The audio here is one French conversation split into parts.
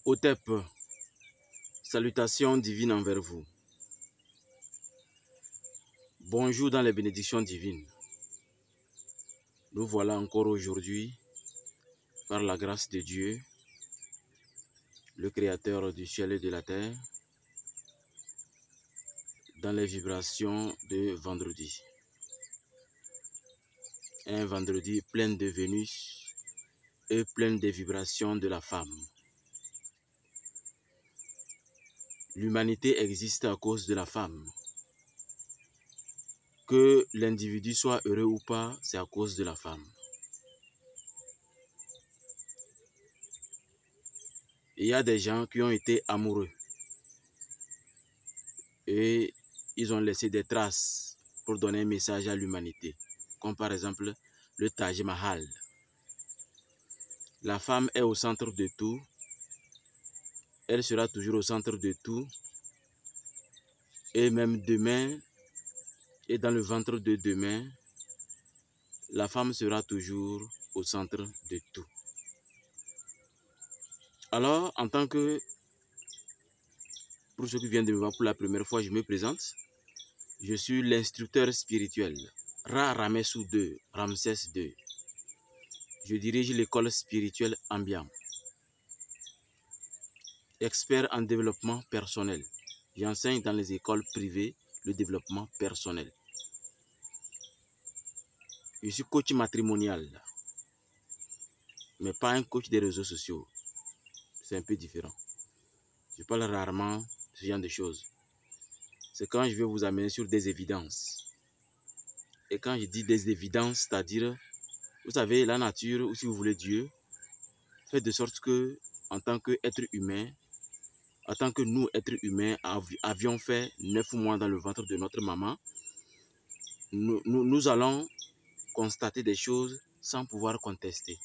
Hotep, salutations divines envers vous. Bonjour dans les bénédictions divines. Nous voilà encore aujourd'hui, par la grâce de Dieu, le Créateur du ciel et de la terre, dans les vibrations de vendredi. Un vendredi plein de Vénus et plein des vibrations de la femme. L'humanité existe à cause de la femme. Que l'individu soit heureux ou pas, c'est à cause de la femme. Il y a des gens qui ont été amoureux et ils ont laissé des traces pour donner un message à l'humanité, comme par exemple le Taj Mahal. La femme est au centre de tout, elle sera toujours au centre de tout, et même demain, et dans le ventre de demain, la femme sera toujours au centre de tout. Alors, en tant que, pour ceux qui viennent de me voir pour la première fois, je me présente. Je suis l'instructeur spirituel, Ra Ramessou II, Ramsès II. Je dirige l'école spirituelle Ambiam. Expert en développement personnel. J'enseigne dans les écoles privées le développement personnel. Je suis coach matrimonial, mais pas un coach des réseaux sociaux. C'est un peu différent. Je parle rarement de ce genre de choses. C'est quand je vais vous amener sur des évidences. Et quand je dis des évidences, c'est-à-dire, vous savez, la nature, ou si vous voulez Dieu, fait de sorte que, en tant qu'être humain, en tant que nous, êtres humains, avions fait 9 mois dans le ventre de notre maman, nous allons constater des choses sans pouvoir contester.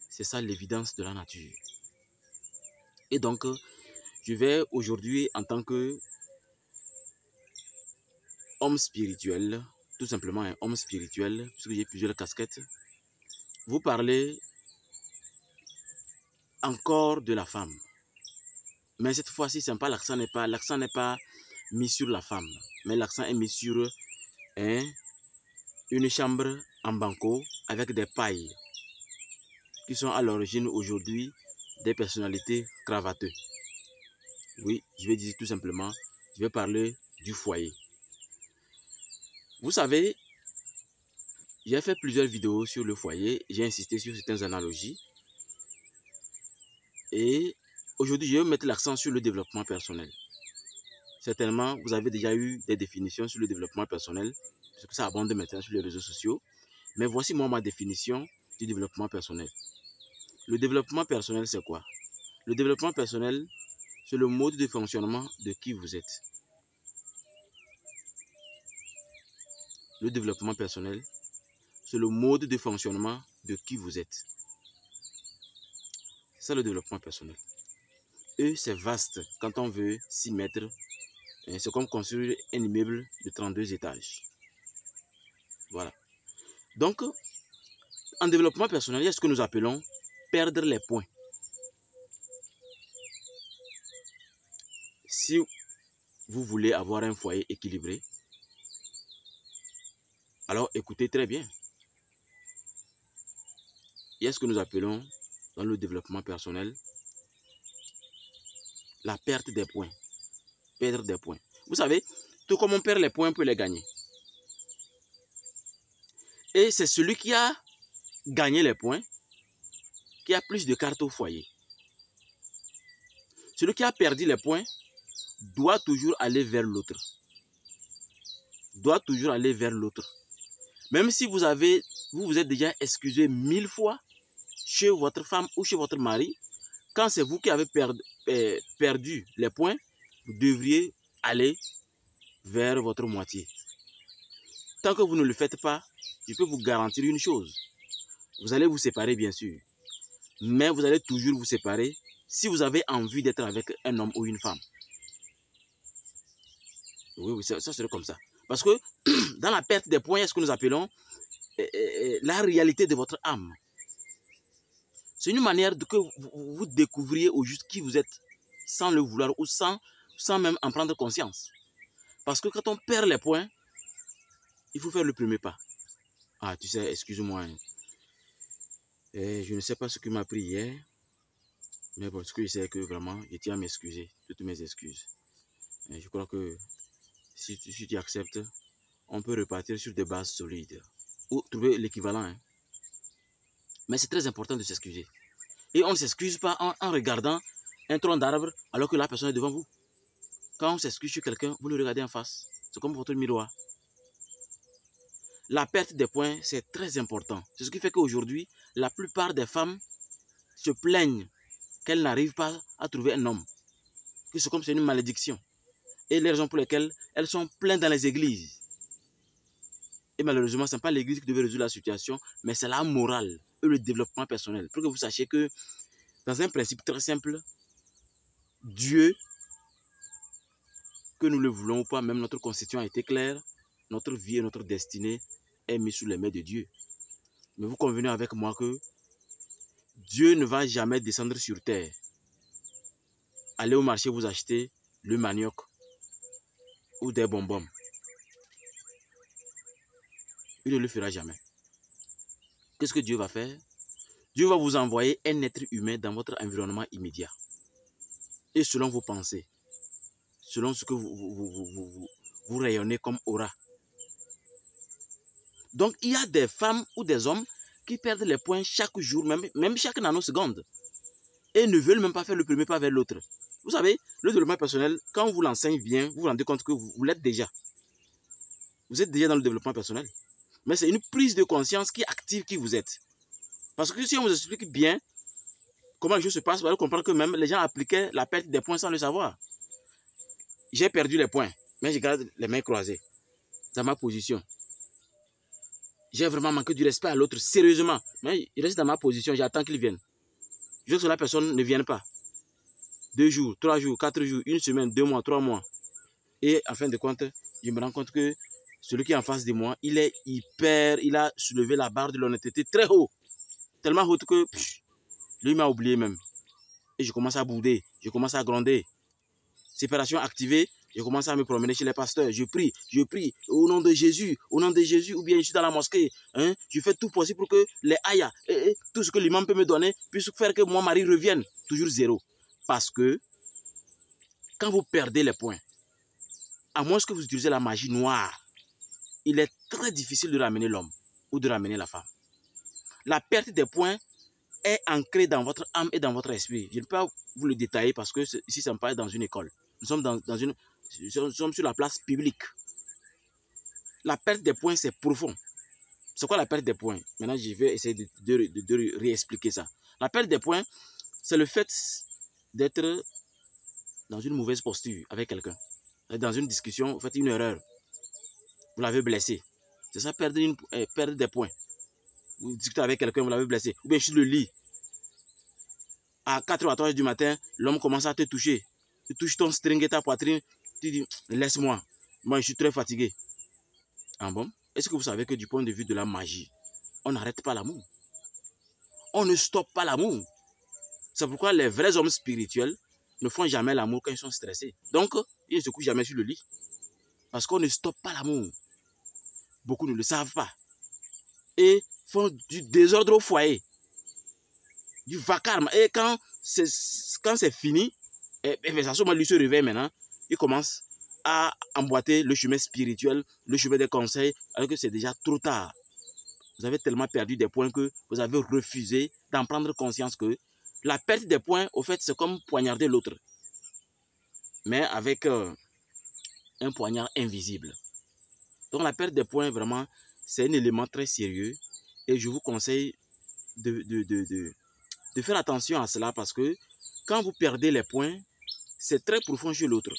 C'est ça l'évidence de la nature. Et donc, je vais aujourd'hui, en tant que homme spirituel, tout simplement un homme spirituel, puisque j'ai plusieurs casquettes, vous parler encore de la femme. Mais cette fois-ci, l'accent n'est pas mis sur la femme, mais l'accent est mis sur une chambre en banco avec des pailles qui sont à l'origine aujourd'hui des personnalités cravateuses. Oui, je vais dire tout simplement, je vais parler du foyer. Vous savez, j'ai fait plusieurs vidéos sur le foyer, j'ai insisté sur certaines analogies. Et aujourd'hui, je vais mettre l'accent sur le développement personnel. Certainement, vous avez déjà eu des définitions sur le développement personnel, parce que ça abonde maintenant sur les réseaux sociaux. Mais voici moi ma définition du développement personnel. Le développement personnel, c'est quoi? Le développement personnel, c'est le mode de fonctionnement de qui vous êtes. Le développement personnel, c'est le mode de fonctionnement de qui vous êtes. C'est ça le développement personnel. Et c'est vaste quand on veut s'y mettre. C'est comme construire un immeuble de 32 étages. Voilà. Donc, en développement personnel, il y a ce que nous appelons perdre les points. Si vous voulez avoir un foyer équilibré, alors écoutez très bien. Il y a ce que nous appelons dans le développement personnel la perte des points. Perdre des points. Vous savez, tout comme on perd les points, on peut les gagner. Et c'est celui qui a gagné les points qui a plus de cartes au foyer. Celui qui a perdu les points doit toujours aller vers l'autre. Doit toujours aller vers l'autre. Même si vous vous êtes déjà excusé 1000 fois chez votre femme ou chez votre mari, quand c'est vous qui avez perdu les points, vous devriez aller vers votre moitié. Tant que vous ne le faites pas, je peux vous garantir une chose. Vous allez vous séparer bien sûr, mais vous allez toujours vous séparer si vous avez envie d'être avec un homme ou une femme. Oui, ça serait comme ça. Parce que dans la perte des points, il y a ce que nous appelons la réalité de votre âme. C'est une manière que vous découvriez au juste qui vous êtes sans le vouloir ou sans même en prendre conscience. Parce que quand on perd les points, il faut faire le premier pas. Ah, tu sais, excuse-moi. Hein. Je ne sais pas ce qui m'a pris hier. Mais bon, ce que je sais que vraiment, je tiens à m'excuser. Toutes mes excuses. Et je crois que si tu acceptes, on peut repartir sur des bases solides. Ou trouver l'équivalent. Hein. Mais c'est très important de s'excuser. Et on ne s'excuse pas en regardant un tronc d'arbre alors que la personne est devant vous. Quand on s'excuse sur quelqu'un, vous le regardez en face. C'est comme votre miroir. La perte des points, c'est très important. C'est ce qui fait qu'aujourd'hui, la plupart des femmes se plaignent qu'elles n'arrivent pas à trouver un homme. Que c'est comme c'est une malédiction. Et les raisons pour lesquelles elles sont pleines dans les églises. Et malheureusement, ce n'est pas l'église qui devait résoudre la situation, mais c'est la morale et le développement personnel. Pour que vous sachiez que, dans un principe très simple, Dieu, que nous le voulons ou pas, même notre constitution a été claire, notre vie et notre destinée est mise sous les mains de Dieu. Mais vous convenez avec moi que Dieu ne va jamais descendre sur terre. Allez au marché vous acheter le manioc ou des bonbons. Il ne le fera jamais. Qu'est-ce que Dieu va faire? Dieu va vous envoyer un être humain dans votre environnement immédiat. Et selon vos pensées, selon ce que vous rayonnez comme aura. Donc, il y a des femmes ou des hommes qui perdent les points chaque jour, même chaque nanoseconde. Et ne veulent même pas faire le premier pas vers l'autre. Vous savez, le développement personnel, quand on vous l'enseigne bien, vous vous rendez compte que vous l'êtes déjà. Vous êtes déjà dans le développement personnel. Mais c'est une prise de conscience qui active qui vous êtes. Parce que si on vous explique bien comment les choses se passent, vous allez comprendre que même les gens appliquaient la perte des points sans le savoir. J'ai perdu les points, mais je garde les mains croisées dans ma position. J'ai vraiment manqué du respect à l'autre, sérieusement. Mais il reste dans ma position, j'attends qu'il vienne. Je veux que la personne ne vienne pas. 2 jours, 3 jours, 4 jours, 1 semaine, 2 mois, 3 mois. Et en fin de compte, je me rends compte que celui qui est en face de moi, il a soulevé la barre de l'honnêteté très haut. Tellement haute que lui m'a oublié même. Et je commence à bouder, je commence à gronder. Séparation activée, je commence à me promener chez les pasteurs. Je prie au nom de Jésus, ou bien je suis dans la mosquée. Hein, je fais tout possible pour que les ayats, tout ce que l'imam peut me donner, puisse faire que mon mari revienne. Toujours zéro. Parce que quand vous perdez les points, à moins que vous utilisez la magie noire, il est très difficile de ramener l'homme ou de ramener la femme. La perte des points est ancrée dans votre âme et dans votre esprit. Je ne peux pas vous le détailler parce que ici, ça me paraît dans une école. Nous sommes sur la place publique. La perte des points, c'est profond. C'est quoi la perte des points? Maintenant, je vais essayer de réexpliquer ça. La perte des points, c'est le fait d'être dans une mauvaise posture avec quelqu'un. Dans une discussion, vous faites une erreur. Vous l'avez blessé. C'est ça, perdre des points. Vous discutez avec quelqu'un, vous l'avez blessé. Ou bien sur le lit. À 4 ou à 3 heures du matin, l'homme commence à te toucher. Tu touches ton string et ta poitrine. Tu dis, laisse-moi. Moi, je suis très fatigué. Ah bon? Est-ce que vous savez que du point de vue de la magie, on n'arrête pas l'amour? On ne stoppe pas l'amour. C'est pourquoi les vrais hommes spirituels ne font jamais l'amour quand ils sont stressés. Donc, ils ne se couchent jamais sur le lit. Parce qu'on ne stoppe pas l'amour. Beaucoup ne le savent pas. Et font du désordre au foyer. Du vacarme. Et quand c'est fini, à ce moment, lui se réveille maintenant. Il commence à emboîter le chemin spirituel, le chemin des conseils, alors que c'est déjà trop tard. Vous avez tellement perdu des points que vous avez refusé d'en prendre conscience que la perte des points, au fait, c'est comme poignarder l'autre. Mais avec un poignard invisible. Donc la perte des points, vraiment, c'est un élément très sérieux. Et je vous conseille de faire attention à cela parce que quand vous perdez les points, c'est très profond chez l'autre.